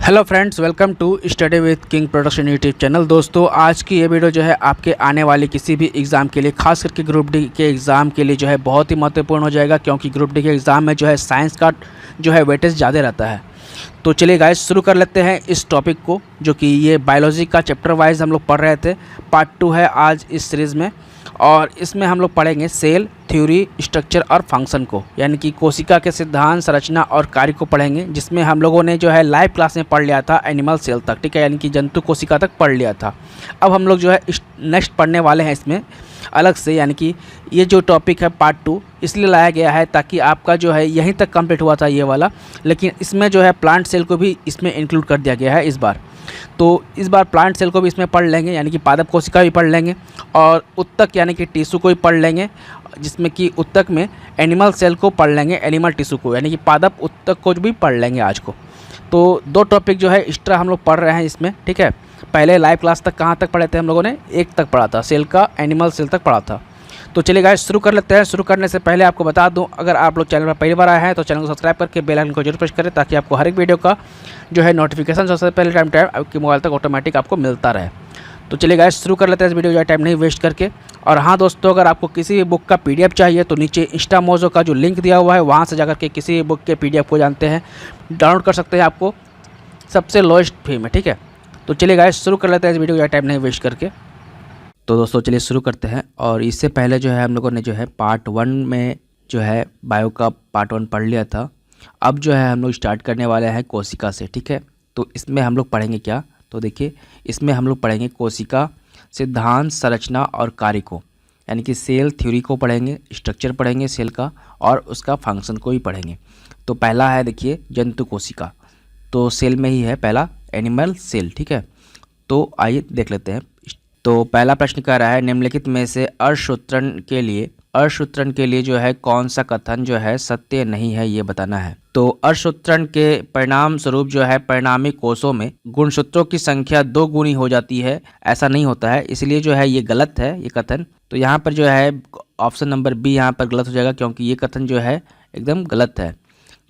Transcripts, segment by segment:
Hello friends, welcome to study with King Production YouTube channel. दोस्तों, आज की ये वीडियो जो है आपके आने वाले किसी भी एग्ज़ाम के लिए, खास करके ग्रुप डी के एग्ज़ाम के लिए जो है बहुत ही महत्वपूर्ण हो जाएगा, क्योंकि ग्रुप डी के एग्ज़ाम में जो है साइंस का जो है वेटेज ज़्यादा रहता है। तो चलिए गाइस, शुरू कर लेते हैं इस टॉपिक को, जो कि ये बायोलॉजी का चैप्टर वाइज हम लोग पढ़ रहे थे। पार्ट 2 है आज इस सीरीज़ में, और इसमें हम लोग पढ़ेंगे सेल थ्योरी, स्ट्रक्चर और फंक्शन को, यानी कि कोशिका के सिद्धांत, संरचना और कार्य को पढ़ेंगे, जिसमें हम लोगों ने जो है लाइव क्लास में पढ़ लिया था एनिमल सेल तक, ठीक है, यानी कि जंतु कोशिका तक पढ़ लिया था। अब हम लोग जो है नेक्स्ट पढ़ने वाले हैं इसमें अलग से, यानी कि ये जो टॉपिक है पार्ट 2 इसलिए लाया गया है ताकि आपका जो है यहीं तक कंप्लीट हुआ था ये वाला, लेकिन इसमें जो है प्लांट सेल को भी इसमें इंक्लूड कर दिया गया है इस बार। तो इस बार प्लांट सेल को भी इसमें पढ़ लेंगे, यानी कि पादप कोशिका भी पढ़ लेंगे, और उत्तक यानी कि टिश्यू को भी पढ़ लेंगे, जिसमें कि उत्तक में एनिमल सेल को पढ़ लेंगे, एनिमल टिश्यू को, यानी कि पादप उत्तक को भी पढ़ लेंगे आज को। तो दो टॉपिक जो है एक्स्ट्रा हम लोग पढ़ रहे हैं इसमें, ठीक है। पहले लाइव क्लास तक कहाँ तक पढ़े थे हम लोगों ने? 1 तक पढ़ा था, सेल का एनिमल सेल तक पढ़ा था। तो चलिए गाइस, शुरू कर लेते हैं। शुरू करने से पहले आपको बता दूं, अगर आप लोग चैनल पर पहली बार आए हैं तो चैनल को सब्सक्राइब करके बेल आइकन को जरूर प्रेस करें, ताकि आपको हर एक वीडियो का जो है नोटिफिकेशन सबसे पहले टाइम आपके मोबाइल तक ऑटोमेटिक आपको मिलता रहे। तो चलिए गाइस, शुरू कर लेते हैं इस वीडियो, जो टाइम नहीं वेस्ट करके। और हाँ दोस्तों, अगर आपको किसी भी बुक का PDF चाहिए तो नीचे इंस्टा मोजो का जो लिंक दिया हुआ है, वहाँ से जाकर के किसी भी बुक के PDF को जानते हैं डाउनलोड कर सकते हैं आपको सबसे लोएस्ट फी में, ठीक है। तो चलिए गाइस, शुरू कर लेते हैं इस वीडियो, टाइम नहीं वेस्ट करके। तो दोस्तों चलिए शुरू करते हैं। और इससे पहले जो है हम लोगों ने जो है पार्ट 1 में जो है बायो का पार्ट 1 पढ़ लिया था। अब जो है हम लोग स्टार्ट करने वाले हैं कोशिका से, ठीक है। तो इसमें हम लोग पढ़ेंगे क्या? तो देखिए, इसमें हम लोग पढ़ेंगे कोशिका सिद्धांत, संरचना और कार्य को, यानी कि सेल थ्योरी को पढ़ेंगे, स्ट्रक्चर पढ़ेंगे सेल का, और उसका फंक्शन को भी पढ़ेंगे। तो पहला है देखिए जंतु कोशिका, तो सेल में ही है पहला एनिमल सेल, ठीक है। तो आइए देख लेते हैं। तो पहला प्रश्न कह रहा है, निम्नलिखित में से अर्धसूत्रण के लिए जो है कौन सा कथन जो है सत्य नहीं है, ये बताना है। तो अर्धसूत्रण के परिणाम स्वरूप जो है परिणामी कोषों में गुणसूत्रों की संख्या 2 गुनी हो जाती है, ऐसा नहीं होता है, इसलिए जो है ये गलत है ये कथन। तो यहाँ पर जो है ऑप्शन नंबर बी यहाँ पर गलत हो जाएगा, क्योंकि ये कथन जो है एकदम गलत है।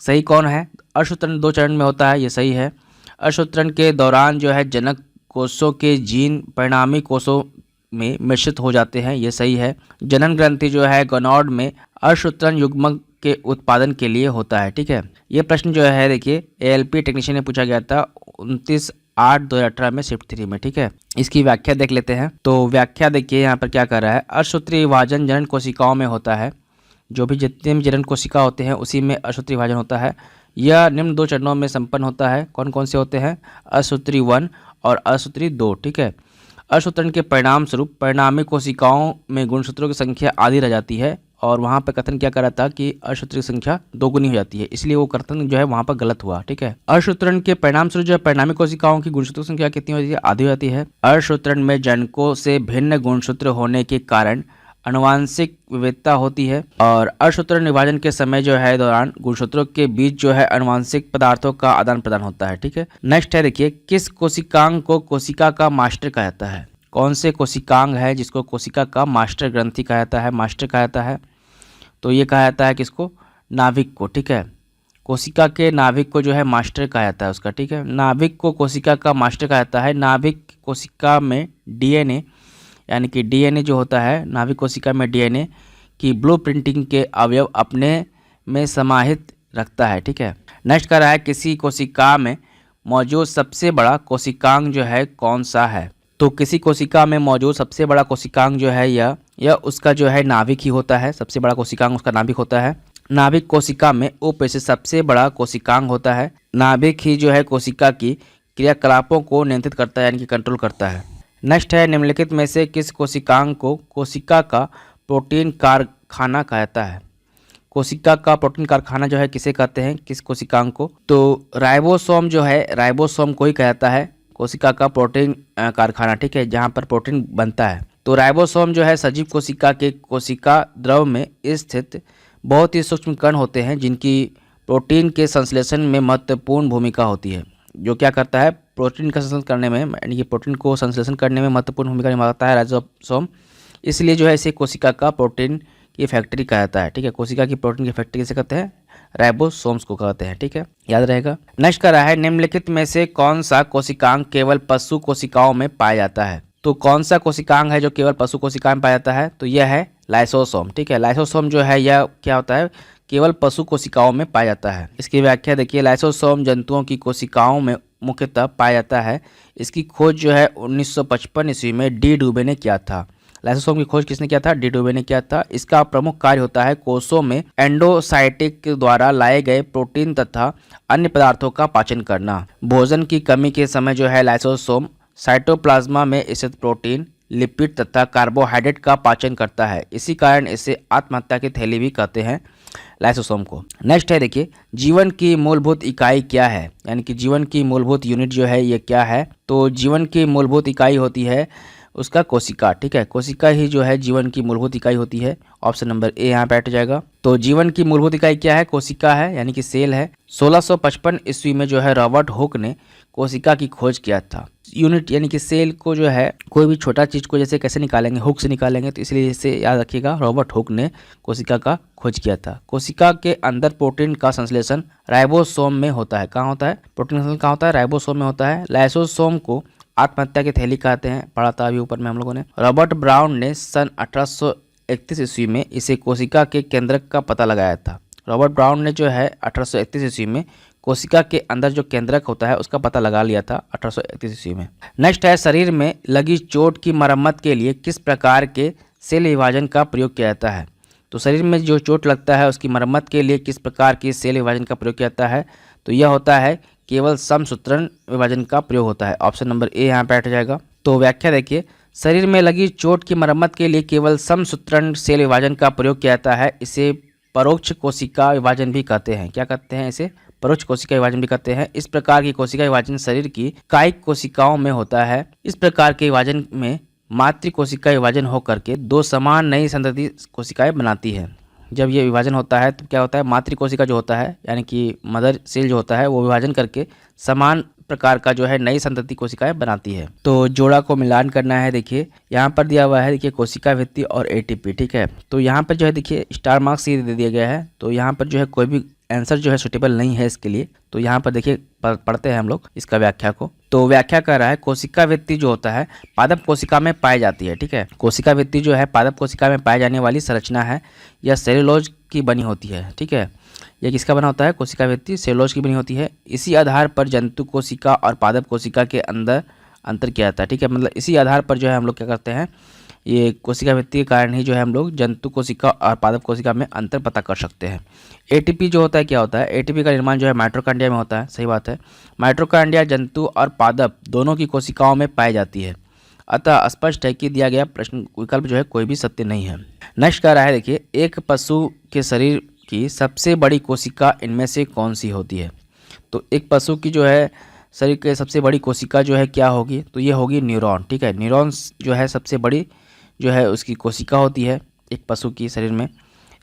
सही कौन है? अर्धसूत्रण 2 चरण में होता है, ये सही है। अर्धसूत्रण के दौरान जो है जनक कोषों के जीन परिणामी कोषों में मिश्रित हो जाते हैं, ये सही है। जनन ग्रंथि जो है गोनॉड में अर्धसूत्रण युग्मक के उत्पादन के लिए होता है, ठीक है। ये प्रश्न जो है देखिए ALP टेक्नीशियन में पूछा गया था 29/8/2018 में शिफ्ट 3 में, ठीक है। इसकी व्याख्या देख लेते हैं। तो व्याख्या देखिए यहाँ पर क्या कर रहा है, अर्धसूत्रीय विभाजन जनन कोशिकाओं में होता है, जो भी जितने भी जनन कोशिका होते हैं उसी में अर्धसूत्रीय विभाजन होता है। यह निम्न 2 चरणों में संपन्न होता है। कौन कौन से होते हैं? अर्धसूत्रीय 1 और अर्धसूत्रीय 2, ठीक है। अर्धसूत्रण के परिणाम स्वरूप परिणामी कोशिकाओं में गुणसूत्रों की संख्या आधी रह जाती है, और वहाँ पर कथन क्या कर रहा था कि अर्धसूत्रीय संख्या 2 गुनी हो जाती है, इसलिए वो कथन जो है वहाँ पर गलत हुआ, ठीक है। अर्धसूत्रण के परिणाम स्वरूप जो है परिणामी कोशिकाओं की गुणसूत्रों की संख्या कितनी होती है? आधी हो जाती है। अर्धसूत्रण में जनकों से भिन्न गुणसूत्र होने के कारण आनुवांशिक विविधता होती है, और अर्धसूत्रण विभाजन के समय जो है दौरान गुणसूत्रों के बीच जो है आनुवांशिक पदार्थों का आदान प्रदान होता है, ठीक है। नेक्स्ट है देखिए, किस कोशिकांग को कोशिका का मास्टर कहा जाता है? कौन से कोशिकांग है जिसको कोशिका का मास्टर ग्रंथि कहा जाता है, मास्टर कहा जाता है? तो ये कहा जाता है किसको? नाभिक को, ठीक है। कोशिका के नाभिक को जो है मास्टर कहा जाता है उसका, ठीक है। नाभिक को कोशिका का मास्टर कहा जाता है। नाभिक कोशिका में DNA, यानी कि DNA जो होता है, नाभिक कोशिका में DNA की ब्लूप्रिंटिंग के अवयव अपने में समाहित रखता है, ठीक है। नेक्स्ट कर रहा है, किसी कोशिका में मौजूद सबसे बड़ा कोशिकांग जो है कौन सा है? तो किसी कोशिका में मौजूद सबसे बड़ा कोशिकांग जो है यह उसका जो है नाभिक ही होता है। सबसे बड़ा कोशिकांग उसका नाभिक होता है। नाभिक कोशिका में उप से सबसे बड़ा कोशिकांग होता है। नाभिक ही जो है कोशिका की क्रियाकलापों को नियंत्रित करता है, यानी कि कंट्रोल करता है। नेक्स्ट है, निम्नलिखित में से किस कोशिकांग को कोशिका का प्रोटीन कारखाना कहा जाता है? कोशिका का प्रोटीन कारखाना जो है किसे कहते हैं, किस कोशिकांग को? तो राइबोसोम जो है, राइबोसोम को ही कहा जाता है कोशिका का प्रोटीन कारखाना, ठीक है, जहाँ पर प्रोटीन बनता है। तो राइबोसोम जो है सजीव कोशिका के कोशिका द्रव में स्थित बहुत ही सूक्ष्म कण होते हैं, जिनकी प्रोटीन के संश्लेषण में महत्वपूर्ण भूमिका होती है। जो क्या करता है? प्रोटीन का संश्लेषण करने में, यानी कि प्रोटीन को संश्लेषण करने में महत्वपूर्ण भूमिका निभाता है राइबोसोम, इसलिए जो है इसे कोशिका का प्रोटीन की फैक्ट्री कहा जाता है, ठीक है। कोशिका की प्रोटीन की फैक्ट्री किसे कहते हैं? राइबोसोम्स को कहते हैं। ठीक है, याद रहेगा। नेक्स्ट कर रहा है निम्नलिखित में से कौन सा कोशिकांग केवल पशु कोशिकाओं में पाया जाता है। तो कौन सा कोशिकांग है जो केवल पशु कोशिका में पाया जाता है, तो यह है लाइसोसोम। ठीक है, लाइसोसोम जो है यह क्या होता है, केवल पशु कोशिकाओं में पाया जाता है। इसकी व्याख्या देखिए, लाइसोसोम जंतुओं की कोशिकाओं में मुख्यतः पाया जाता है। इसकी खोज जो है 1955 ईस्वी में डी डुबे ने किया था। लाइसोसोम की खोज किसने किया था, डी डुबे ने किया था। इसका प्रमुख कार्य होता है कोषों में एंडोसाइटिक द्वारा लाए गए प्रोटीन तथा अन्य पदार्थों का पाचन करना। भोजन की कमी के समय जो है लाइसोसोम साइटोप्लाज्मा में स्थित प्रोटीन, लिपिड तथा कार्बोहाइड्रेट का पाचन करता है। इसी कारण इसे आत्महत्या की थैली भी कहते हैं लाइसोसोम को। नेक्स्ट है देखिए, जीवन की मूलभूत इकाई क्या है, यानी कि जीवन की मूलभूत यूनिट जो है ये क्या है। तो जीवन की मूलभूत इकाई होती है उसका कोशिका। ठीक है, कोशिका ही जो है जीवन की मूलभूत इकाई होती है। ऑप्शन नंबर ए यहाँ पे हट जाएगा। तो जीवन की मूलभूत इकाई क्या है, कोशिका है, यानी कि सेल है। 1655 ईस्वी में जो है रॉबर्ट हुक ने कोशिका की खोज किया था। यूनिट यानी कि सेल को जो है कोई भी छोटा चीज को जैसे कैसे निकालेंगे, हुक से निकालेंगे, तो इसलिए इसे याद रखिएगा, रॉबर्ट हुक ने कोशिका का खोज किया था। कोशिका के अंदर प्रोटीन का संश्लेषण राइबोसोम में होता है। कहाँ होता है, प्रोटीन का संश्लेषण कहाँ होता है, राइबोसोम में होता है। लाइसोसोम को आत्महत्या की थैली कहते हैं, पढ़ा था अभी ऊपर में हम लोगों ने। रॉबर्ट ब्राउन ने सन 1831 ईस्वी में इसे कोशिका के केंद्रक का पता लगाया था। रॉबर्ट ब्राउन ने जो है 1831 ईस्वी में कोशिका के अंदर जो केंद्रक होता है उसका पता लगा लिया था 1831 ईस्वी में। नेक्स्ट है, शरीर में लगी चोट की मरम्मत के लिए किस प्रकार के सेल विभाजन का प्रयोग किया जाता है। तो शरीर में जो चोट लगता है उसकी मरम्मत के लिए किस प्रकार की सेल विभाजन का प्रयोग किया जाता है, तो यह होता है केवल समसूत्रण विभाजन का प्रयोग होता है। ऑप्शन नंबर ए यहाँ पे हट जाएगा। तो व्याख्या देखिए, शरीर में लगी चोट की मरम्मत के लिए केवल समसूत्रण सेल विभाजन का प्रयोग किया जाता है। इसे परोक्ष कोशिका विभाजन भी कहते हैं। क्या कहते हैं इसे, परोक्ष कोशिका विभाजन भी कहते हैं। इस प्रकार की कोशिका विभाजन शरीर की कायिक कोशिकाओं में होता है। इस प्रकार के विभाजन में मातृ कोशिका विभाजन होकर के दो समान नई संतति कोशिकाएं बनाती है। जब ये विभाजन होता है तो क्या होता है, मातृ कोशिका जो होता है यानी कि मदर सेल जो होता है वो विभाजन करके समान प्रकार का जो है नई संतति कोशिकाएं बनाती है। तो जोड़ा को मिलान करना है। देखिए यहाँ पर दिया हुआ है, देखिए कोशिका भित्ति और एटीपी। ठीक है, तो यहाँ पर जो है देखिए स्टार मार्क्स ये दे दिया गया है। तो यहाँ पर जो है कोई भी आंसर जो है सुटेबल नहीं है इसके लिए। तो यहाँ पर देखिए पढ़ते हैं हम लोग इसका व्याख्या को। तो व्याख्या कर रहा है, कोशिका भित्ति जो होता है पादप कोशिका में पाई जाती है। ठीक है, कोशिका भित्ति जो है पादप कोशिका में पाई जाने वाली संरचना है। यह सेलुलोज की बनी होती है। ठीक है, यह किसका बना होता है, कोशिका भित्ति सेलुलोज की बनी होती है। इसी आधार पर जंतु कोशिका और पादप कोशिका के अंदर अंतर किया जाता है। ठीक है, मतलब इसी आधार पर जो है हम लोग क्या करते हैं, ये कोशिका भित्ति के कारण ही जो है हम लोग जंतु कोशिका और पादप कोशिका में अंतर पता कर सकते हैं। एटीपी जो होता है क्या होता है, एटीपी का निर्माण जो है माइटोकॉन्ड्रिया में होता है। सही बात है, माइटोकॉन्ड्रिया जंतु और पादप दोनों की कोशिकाओं में पाई जाती है। अतः स्पष्ट है कि दिया गया प्रश्न विकल्प जो है कोई भी सत्य नहीं है। नेक्स्ट कह रहा है, देखिए एक पशु के शरीर की सबसे बड़ी कोशिका इनमें से कौन सी होती है। तो एक पशु की जो है शरीर की सबसे बड़ी कोशिका जो है क्या होगी, तो ये होगी न्यूरॉन। ठीक है, न्यूरॉन्स जो है सबसे बड़ी जो है उसकी कोशिका होती है एक पशु की शरीर में।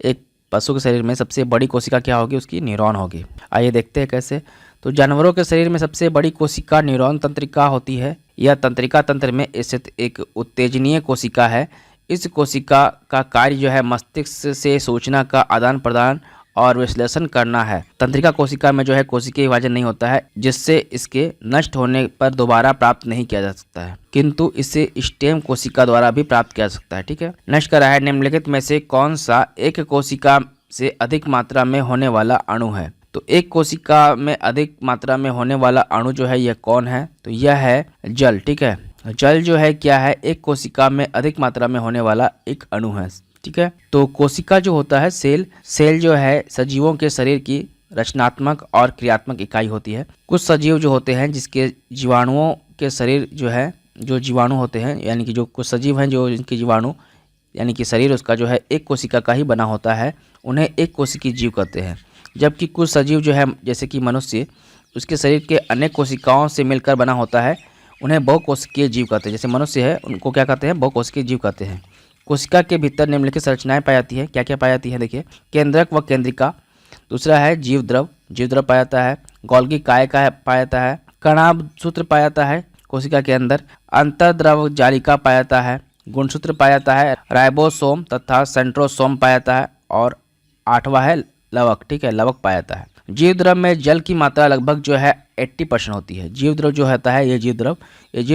एक पशु के शरीर में सबसे बड़ी कोशिका क्या होगी, उसकी न्यूरॉन होगी। आइए देखते हैं कैसे। तो जानवरों के शरीर में सबसे बड़ी कोशिका न्यूरॉन तंत्रिका होती है। यह तंत्रिका तंत्र में स्थित एक उत्तेजनीय कोशिका है। इस कोशिका का कार्य जो है मस्तिष्क से सूचना का आदान प्रदान और विश्लेषण करना है। तंत्रिका कोशिका में जो है कोशिकीय विभाजन नहीं होता है, जिससे इसके नष्ट होने पर दोबारा प्राप्त नहीं किया जा सकता है, किंतु इसे स्टेम कोशिका द्वारा भी प्राप्त किया जा सकता है। ठीक है, नेक्स्ट कर रहा है, निम्नलिखित में से कौन सा एक कोशिका से अधिक मात्रा में होने वाला अणु है। तो एक कोशिका में अधिक मात्रा में होने वाला अणु जो है यह कौन है, तो यह है जल। ठीक है, जल जो है क्या है, एक कोशिका में अधिक मात्रा में होने वाला एक अणु है। ठीक है, तो कोशिका जो होता है सेल जो है सजीवों के शरीर की रचनात्मक और क्रियात्मक इकाई होती है। कुछ सजीव जो होते हैं जिसके जीवाणुओं के शरीर जो है, जो जीवाणु होते हैं यानी कि जो कुछ सजीव हैं जो इनके जीवाणु यानी कि शरीर उसका जो है एक कोशिका का ही बना होता है, उन्हें एक कोशिकीय जीव कहते हैं। जबकि कुछ सजीव जो है जैसे कि मनुष्य, उसके शरीर के अनेक कोशिकाओं से मिलकर बना होता है, उन्हें बहुकोशिकीय जीव कहते हैं। जैसे मनुष्य है उनको क्या कहते हैं, बहुकोशिकीय जीव कहते हैं। कोशिका के भीतर निम्नलिखित संरचनाएं पाई जाती है। क्या क्या पाई जाती है, देखिए केंद्रक व केंद्रिका, दूसरा है जीव द्रव पाया जाता है, गोल्गी काय का पाया जाता है, कणाभ सूत्र पाया जाता है कोशिका के अंदर, अंतर्द्रव जालिका पाया जाता है, गुणसूत्र पाया जाता है, राइबोसोम तथा सेंट्रोसोम पाया जाता है, और आठवां है लवक, ठीक है, लवक पाया जाता है। जीव द्रव में जल की मात्रा लगभग जो है 80% होती है। जीव द्रव जो होता है ये जीव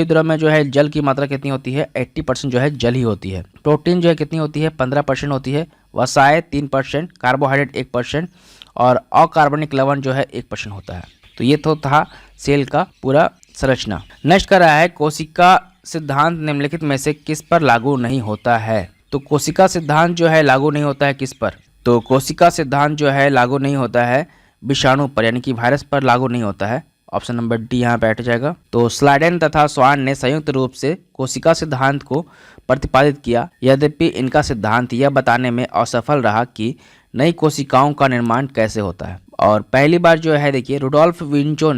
द्रव में जो है जल की मात्रा कितनी होती है, 80% जो है जल ही होती है। प्रोटीन जो है कितनी होती है, 15% होती है। वसाएं 3%, कार्बोहाइड्रेट 1% और अकार्बनिक लवण जो है 1% होता है। तो ये तो था सेल का पूरा संरचना। नेक्स्ट कर रहा है कोशिका सिद्धांत निम्नलिखित में से किस पर लागू नहीं होता है। तो कोशिका सिद्धांत जो है लागू नहीं होता है किस पर, तो कोशिका सिद्धांत जो है लागू नहीं होता है विषाणु पर, यानी कि वायरस पर लागू नहीं होता है। ऑप्शन नंबर डी यहाँ बैठ जाएगा। तो स्लाइडेन तथा स्वान ने संयुक्त रूप से कोशिका सिद्धांत को प्रतिपादित किया, यद्यपि इनका सिद्धांत यह बताने में असफल रहा कि नई कोशिकाओं का निर्माण कैसे होता है। और पहली बार जो है देखिए रुडोल्फ विर्चो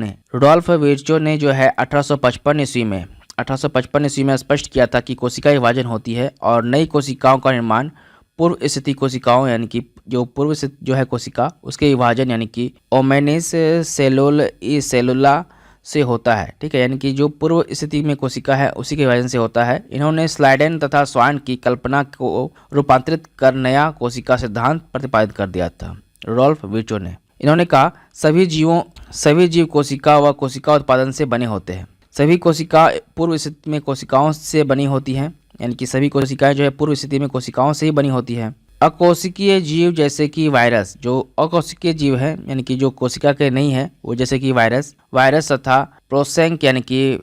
ने जो है 1855 ईस्वी में स्पष्ट किया था कि कोशिका विभाजन होती है और नई कोशिकाओं का निर्माण पूर्व स्थिति कोशिकाओं यानी कि जो पूर्व स्थिति जो है कोशिका उसके विभाजन यानी कि ओमेनिस सेलुला से होता है, ठीक है, यानी कि जो पूर्व स्थिति में कोशिका है उसी के विभाजन से होता है। इन्होंने स्लाइडेन तथा स्वान की कल्पना को रूपांतरित कर नया कोशिका सिद्धांत प्रतिपादित कर दिया था रुडोल्फ विर्चो ने। इन्होंने कहा सभी जीव कोशिका व कोशिका उत्पादन से बने होते हैं। सभी कोशिका पूर्व स्थिति में कोशिकाओं से बनी होती हैं, यानी कि सभी कोशिकाएं जो है पूर्व स्थिति में कोशिकाओं से ही बनी होती है। अकोशिकीय जीव जैसे कि वायरस, जो अकोशिकीय जीव है यानी कि जो कोशिका के नहीं है वो जैसे कि वायरस तथा प्रोसेंक यानी कि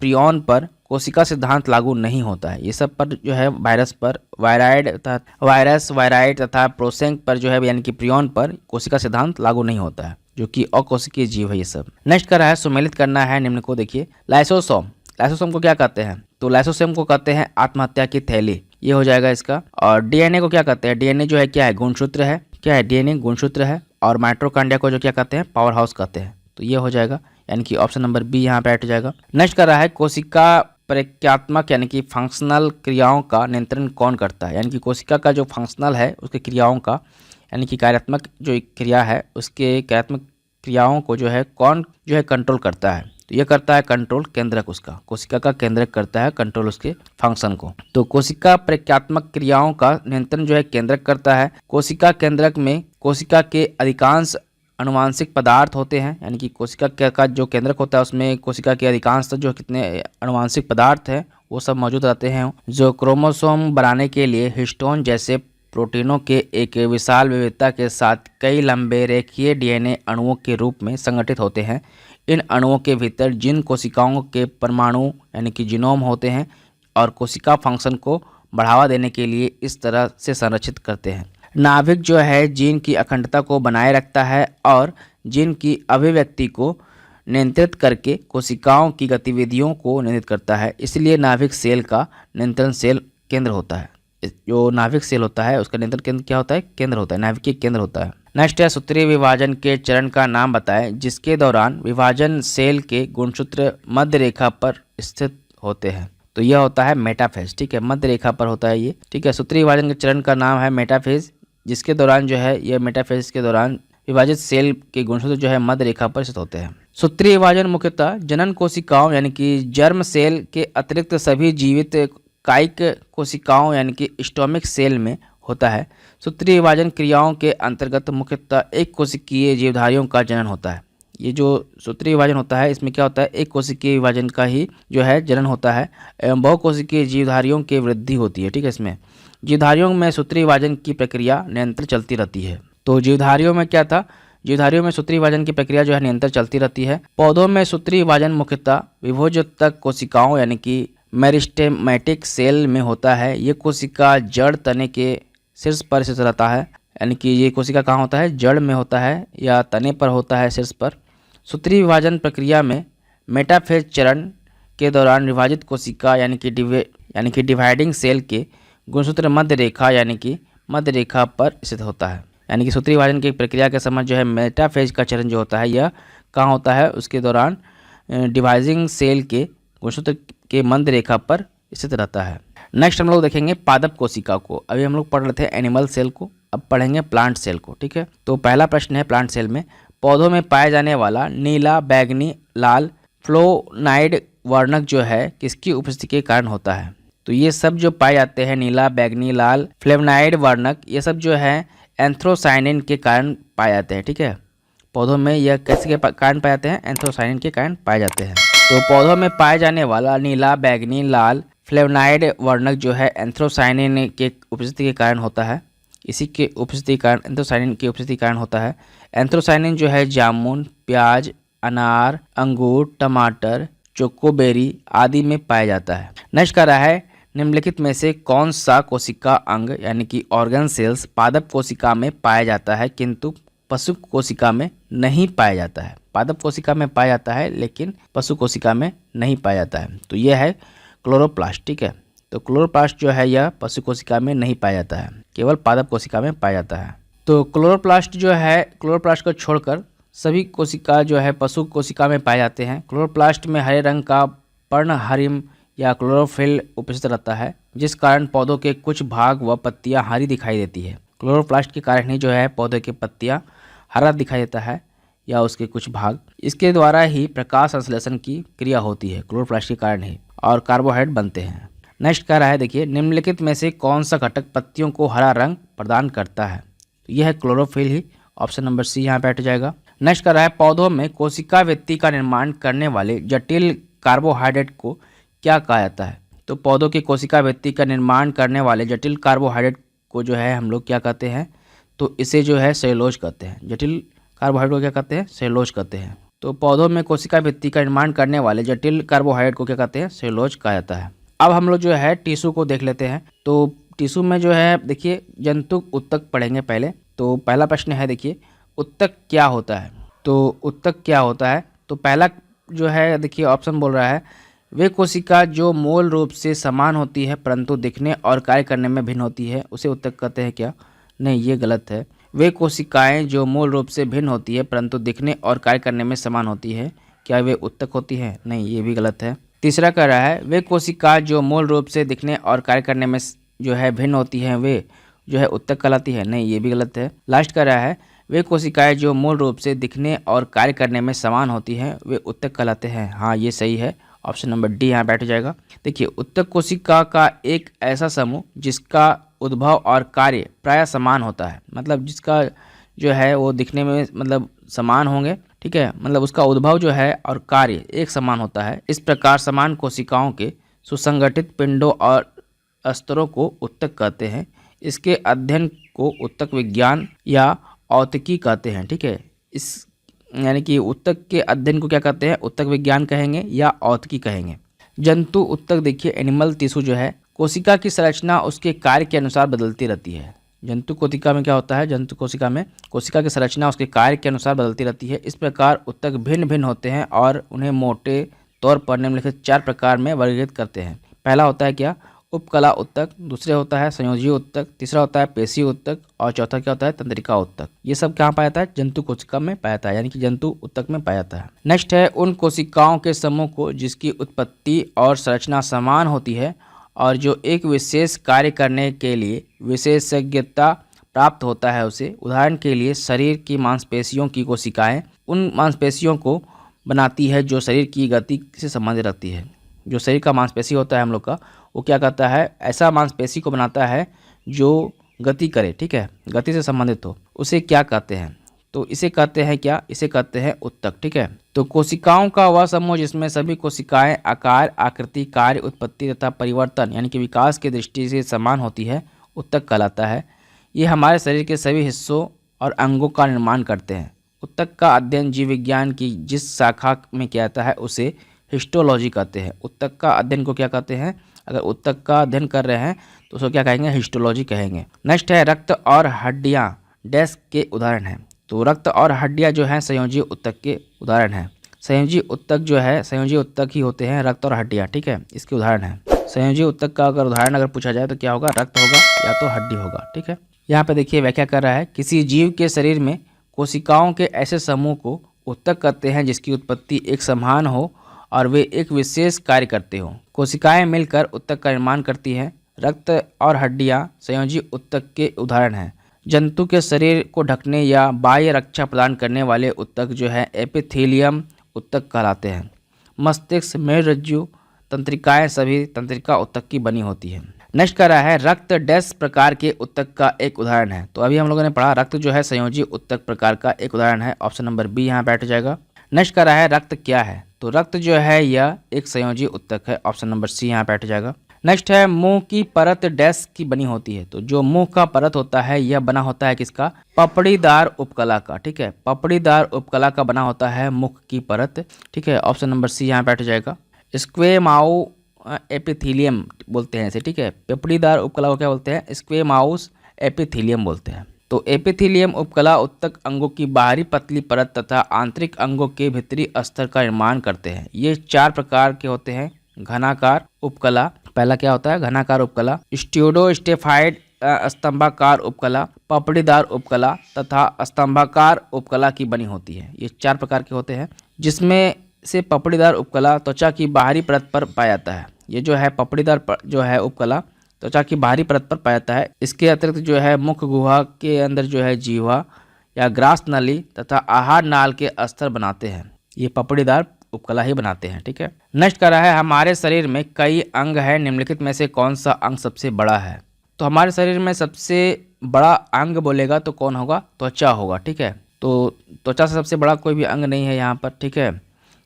प्रियॉन पर कोशिका सिद्धांत लागू नहीं होता है। ये सब पर जो है वायरस पर वायराइड तथा प्रोसेंक पर जो है यानी कि प्रियॉन पर कोशिका सिद्धांत लागू नहीं होता है, जो कि अकोशिकीय जीव है ये सब। नेक्स्ट कर रहा है सुमेलित करना है निम्न को। देखिए लाइसोसोम को क्या कहते हैं, तो लाइसोसोम को कहते हैं आत्महत्या की थैली, ये हो जाएगा इसका। और डीएनए को क्या कहते हैं, डीएनए जो है क्या है, गुणसूत्र है, क्या है डीएनए गुणसूत्र है। और माइटोकॉन्ड्रिया को जो क्या कहते हैं, पावर हाउस कहते हैं। तो ये हो जाएगा, यानी कि ऑप्शन नंबर बी यहाँ पे बैठ जाएगा। नेक्स्ट कर रहा है कोशिका प्रक्रियात्मक यानी कि फंक्शनल क्रियाओं का नियंत्रण कौन करता है, यानी कि कोशिका का जो फंक्शनल है उसके क्रियाओं का यानी कि कार्यात्मक जो एक क्रिया है उसके कार्यात्मक क्रियाओं को जो है कौन जो है कंट्रोल करता है। तो ये करता है कंट्रोल केंद्रक, उसका कोशिका का केंद्रक करता है कंट्रोल उसके फंक्शन को। तो कोशिका प्रक्रियात्मक क्रियाओं का नियंत्रण जो है केंद्रक करता है। कोशिका केंद्रक में कोशिका के अधिकांश अनुवांशिक पदार्थ होते हैं, यानी कि कोशिका का जो केंद्रक होता है उसमें कोशिका के अधिकांश जो कितने अनुवांशिक पदार्थ हैं वो सब मौजूद रहते हैं, जो क्रोमोसोम बनाने के लिए हिस्टोन जैसे प्रोटीनों के एक विशाल विविधता के साथ कई लंबे रेखीय डीएनए अणुओं के रूप में संगठित होते हैं। इन अणुओं के भीतर जिन कोशिकाओं के परमाणु यानी कि जीनोम होते हैं और कोशिका फंक्शन को बढ़ावा देने के लिए इस तरह से संरक्षित करते हैं। नाभिक जो है जीन की अखंडता को बनाए रखता है और जीन की अभिव्यक्ति को नियंत्रित करके कोशिकाओं की गतिविधियों को नियंत्रित करता है। इसलिए नाभिक सेल का नियंत्रण सेल केंद्र होता है। जो नाभिक सेल होता है उसका नियंत्रण केंद्र क्या होता है, केंद्र होता है, नाभिकीय केंद्र होता है। नेक्स्ट है सूत्रीय विभाजन के चरण का नाम बताएं जिसके दौरान विभाजन सेल के गुणसूत्र मध्य रेखा पर स्थित होते हैं। तो यह होता है मेटाफेज, ठीक है, मध्य रेखा पर होता है ये, ठीक है। सूत्रीय विभाजन के चरण का नाम है मेटाफेज, जिसके दौरान जो है यह मेटाफेज के दौरान विभाजित सेल के गुणसूत्र जो है मध्य रेखा पर स्थित होते हैं। सूत्रीय विभाजन मुख्यतः जनन कोशिकाओं यानी कि जर्म सेल के अतिरिक्त सभी जीवित कायिक कोशिकाओं यानी कि स्टोमिक सेल में होता है। सूत्रीय विभाजन क्रियाओं के अंतर्गत मुख्यतः एक कोशिकीय जीवधारियों का जनन होता है। ये जो सूत्रीय विभाजन होता है इसमें क्या होता है, एक कोशिकीय विभाजन का ही जो है जनन होता है एवं बहुकोशिकीय जीवधारियों की वृद्धि होती है, ठीक है। इसमें जीवधारियों में सूत्रीय विभाजन की प्रक्रिया निरंतर चलती रहती है। तो जीवधारियों में क्या था, जीवधारियों में सूत्रीय विभाजन की प्रक्रिया जो है निरंतर चलती रहती है। पौधों में सूत्रीय विभाजन मुख्यतः विभोजोत्तक कोशिकाओं यानी कि मेरिस्टेमेटिक सेल में होता है। ये कोशिका जड़ तने के शीर्ष पर स्थित रहता है, यानी कि ये कोशिका कहाँ होता है, जड़ में होता है या तने पर होता है, शीर्ष पर। सूत्रीय विभाजन प्रक्रिया में मेटाफेज चरण के दौरान विभाजित कोशिका यानी कि डिवाइडिंग सेल के गुणसूत्र मध्य रेखा यानी कि मध्य रेखा पर स्थित होता है। यानी कि सूत्रीय विभाजन की प्रक्रिया के समय जो है मेटाफेज का चरण जो होता है यह कहाँ होता है, उसके दौरान डिवाइडिंग सेल के गुणसूत्र के मध्य रेखा पर स्थित रहता है। नेक्स्ट हम लोग देखेंगे पादप कोशिका को। अभी हम लोग पढ़ रहे थे एनिमल सेल को, अब पढ़ेंगे प्लांट सेल को, ठीक है। तो पहला प्रश्न है प्लांट सेल में पौधों में पाए जाने वाला नीला, बैगनी, लाल फ्लोनाइड वर्णक जो है किसकी उपस्थिति के कारण होता है। तो ये सब जो पाए जाते हैं नीला, बैगनी, लाल फ्लेवनाइड वर्णक, ये सब जो है एंथ्रोसाइनिन के कारण पाए जाते हैं। ठीक है, पौधों में यह कैसे के कारण पाए जाते हैं? एंथ्रोसाइनिन के कारण पाए जाते हैं। तो पौधों में पाए जाने वाला नीला, बैगनी, लाल फ्लेवनाइड वर्णक जो है एंथ्रोसाइनिन के उपस्थिति के कारण होता है। इसी के उपस्थिति के कारण एंथ्रोसाइनिन की उपस्थिति के कारण होता है। एंथ्रोसाइनिन जो है जामुन, प्याज, अनार, अंगूर, टमाटर, चोकोबेरी आदि में पाया जाता है। नेक्स्ट कर रहा है, निम्नलिखित में से कौन सा कोशिका अंग यानी कि ऑर्गन सेल्स पादप कोशिका में पाया जाता है किंतु पशु कोशिका में नहीं पाया जाता है? पादप कोशिका में पाया जाता है लेकिन पशु कोशिका में नहीं पाया जाता है। तो यह है क्लोरोप्लास्ट। ठीक है, तो क्लोरोप्लास्ट जो है यह पशु कोशिका में नहीं पाया जाता है, केवल पादप कोशिका में पाया जाता है। तो क्लोरोप्लास्ट जो है, क्लोरोप्लास्ट को छोड़कर सभी कोशिका जो है पशु कोशिका में पाए जाते हैं। क्लोरोप्लास्ट में हरे रंग का पर्णहरिम या क्लोरोफिल उपस्थित रहता है, जिस कारण पौधों के कुछ भाग व पत्तियां हरी दिखाई देती है। क्लोरोप्लास्ट के कारण ही जो है पौधे की पत्तियां हरा दिखाई देता है या उसके कुछ भाग। इसके द्वारा ही प्रकाश संश्लेषण की क्रिया होती है, क्लोरोप्लास्ट के कारण ही, और कार्बोहाइड्रेट बनते हैं। नेक्स्ट कह रहा है, देखिए निम्नलिखित में से कौन सा घटक पत्तियों को हरा रंग प्रदान करता है? तो यह है क्लोरोफिल ही, ऑप्शन नंबर सी यहाँ पे हट जाएगा। नेक्स्ट कर रहा है, पौधों में कोशिका भित्ति का निर्माण करने वाले जटिल कार्बोहाइड्रेट को क्या कहा जाता है? तो पौधों की कोशिका भित्ति का निर्माण करने वाले जटिल कार्बोहाइड्रेट को जो है हम लोग क्या कहते हैं? तो इसे जो है सेलुलोज कहते हैं। जटिल कार्बोहाइड्रेट को क्या कहते हैं? सेलुलोज कहते हैं। तो पौधों में कोशिका भित्ति का निर्माण करने वाले जटिल कार्बोहाइड्रेट को क्या कहते हैं? सेलुलोज कहा जाता है। अब हम लोग जो है टिश्यू को देख लेते हैं। तो टिश्यू में जो है देखिए जंतु उत्तक पढ़ेंगे पहले। तो पहला प्रश्न है, देखिए उत्तक क्या होता है? तो उत्तक क्या होता है? तो पहला जो है देखिए ऑप्शन बोल रहा है, वे कोशिका जो मूल रूप से समान होती है परंतु दिखने और कार्य करने में भिन्न होती है, उसे उत्तक कहते हैं क्या? नहीं, ये गलत है। वे कोशिकाएं जो मूल रूप से भिन्न होती है परंतु दिखने और कार्य करने में समान होती है, क्या वे उत्तक होती है? नहीं, ये भी गलत है। तीसरा कह रहा है, वे कोशिका जो मूल रूप से दिखने और कार्य करने में जो है भिन्न होती है, वे जो है उत्तक कहलाती है। नहीं, ये भी गलत है। लास्ट कह रहा है, वे कोशिकाएं जो मूल रूप से दिखने और कार्य करने में समान होती हैं, वे उत्तक कहलाते हैं। हाँ, ये सही है, ऑप्शन नंबर डी यहाँ बैठ जाएगा। देखिए उत्तक कोशिका का एक ऐसा समूह जिसका उद्भव और कार्य प्रायः समान होता है, मतलब जिसका जो है वो दिखने में मतलब समान होंगे। ठीक है, मतलब उसका उद्भव जो है और कार्य एक समान होता है। इस प्रकार समान कोशिकाओं के सुसंगठित पिंडों और स्तरों को उत्तक कहते हैं। इसके अध्ययन को उत्तक विज्ञान या औत्तिकी कहते हैं। ठीक है, इस यानी कि उत्तक के अध्ययन को क्या कहते हैं? उत्तक विज्ञान कहेंगे या औत्तिकी कहेंगे। जंतु उत्तक, देखिए एनिमल टिश्यू जो है, कोशिका की संरचना उसके कार्य के अनुसार बदलती रहती है। जंतु कोशिका में क्या होता है? जंतु कोशिका में कोशिका की संरचना उसके कार्य के अनुसार बदलती रहती है। इस प्रकार उत्तक भिन्न भिन्न होते हैं और उन्हें मोटे तौर पर निम्नलिखित 4 प्रकार में वर्गीकृत करते हैं। पहला होता है क्या? उपकला उत्तक, दूसरे होता है संयोजी उत्तक, तीसरा होता है पेशी उत्तक और चौथा क्या होता है? तंत्रिका उत्तक। ये सब कहाँ पाया जाता है? जंतु कोशिका में पाया जाता है, यानी कि जंतु उत्तक में पाया जाता है। नेक्स्ट है, उन कोशिकाओं के समूह को जिसकी उत्पत्ति और संरचना समान होती है और जो एक विशेष कार्य करने के लिए विशेषज्ञता प्राप्त होता है उसे। उदाहरण के लिए शरीर की मांसपेशियों की कोशिकाएं उन मांसपेशियों को बनाती है जो शरीर की गति से संबंधित रखती है। जो शरीर का मांसपेशी होता है हम लोग का, वो क्या करता है? ऐसा मांसपेशी को बनाता है जो गति करे। ठीक है, गति से संबंधित हो, उसे क्या कहते हैं? तो इसे कहते हैं क्या? इसे कहते हैं उत्तक। ठीक है, तो कोशिकाओं का वह समूह जिसमें सभी कोशिकाएं आकार, आकृति, कार्य, उत्पत्ति तथा परिवर्तन यानी कि विकास की दृष्टि से समान होती है, उत्तक कहलाता है। ये हमारे शरीर के सभी हिस्सों और अंगों का निर्माण करते हैं। उत्तक का अध्ययन जीव विज्ञान की जिस शाखा में किया जाता है उसे हिस्टोलॉजी कहते हैं। उत्तक का अध्ययन को क्या कहते हैं? अगर उत्तक का अध्ययन कर रहे हैं तो उसको क्या कहेंगे? हिस्टोलॉजी कहेंगे। नेक्स्ट है, रक्त और हड्डियां डैश के उदाहरण हैं। तो रक्त और हड्डियां जो हैं संयोजी उत्तक के उदाहरण हैं। संयोजी उत्तक जो है, संयोजी उत्तक ही होते हैं रक्त और हड्डियां। ठीक है, इसके उदाहरण है। संयोजी उत्तक का अगर उदाहरण अगर पूछा जाए तो क्या होगा? रक्त होगा या तो हड्डी होगा। ठीक है, यहाँ पे देखिए व्याख्या कर रहा है, किसी जीव के शरीर में कोशिकाओं के ऐसे समूह को उत्तक कहते हैं जिसकी उत्पत्ति एक समान हो और वे एक विशेष कार्य करते हो। कोशिकाएं मिलकर उत्तक का निर्माण करती हैं। रक्त और हड्डियां संयोजी उत्तक के उदाहरण हैं। जंतु के शरीर को ढकने या बाह्य रक्षा प्रदान करने वाले उत्तक जो है एपिथेलियम उत्तक कहलाते हैं। मस्तिष्क, मेरुरज्जु, तंत्रिकाएं सभी तंत्रिका उत्तक की बनी होती हैं। नेक्स्ट कर रहा है रक्त डैश प्रकार के उत्तक का एक उदाहरण है। तो अभी हम लोगों ने पढ़ा रक्त जो है संयोजी उत्तक प्रकार का एक उदाहरण है, ऑप्शन नंबर बी यहाँ बैठ जाएगा। नेक्स्ट कर रहा है रक्त क्या है, तो रक्त जो है यह एक संयोजी उत्तक है, ऑप्शन नंबर सी यहाँ बैठ जाएगा। नेक्स्ट है मुंह की परत डैश की बनी होती है। तो जो मुंह का परत होता है यह बना होता है किसका, पपड़ीदार उपकला का। ठीक है, पपड़ीदार उपकला का बना होता है मुख की परत। ठीक है, ऑप्शन नंबर सी यहाँ बैठ जाएगा। स्क्वेमाउ एपिथीलियम बोलते हैं इसे। ठीक है, पपड़ीदार उपकला को क्या बोलते हैं, स्क्वेमाउस एपिथीलियम बोलते हैं। तो एपिथीलियम उपकला उत्तक अंगों की बाहरी पतली परत तथा आंतरिक अंगों के भीतरी स्तर का निर्माण करते हैं। ये 4 प्रकार के होते हैं। घनाकार उपकला, पहला क्या होता है घनाकार उपकला, स्ट्यूडोस्टेफाइड स्तंभाकार उपकला, पपड़ीदार उपकला तथा स्तंभाकार उपकला की बनी होती है। ये 4 प्रकार के होते हैं, जिसमें से पपड़ीदार उपकला त्वचा की बाहरी परत पर पाया जाता है। ये जो है पपड़ीदार जो है उपकला त्वचा की बाहरी परत पर पाया जाता है। इसके अतिरिक्त जो है मुख गुहा के अंदर जो है जीवा या ग्रास नली तथा आहार नाल के अस्तर बनाते हैं। ये पपड़ीदार उपकला ही बनाते हैं। ठीक है, नेक्स्ट कर रहा है हमारे शरीर में कई अंग है, निम्नलिखित में से कौन सा अंग सबसे बड़ा है। तो हमारे शरीर में सबसे बड़ा अंग बोलेगा तो कौन होगा, त्वचा होगा। ठीक है, तो त्वचा से सबसे बड़ा कोई भी अंग नहीं है यहाँ पर। ठीक है,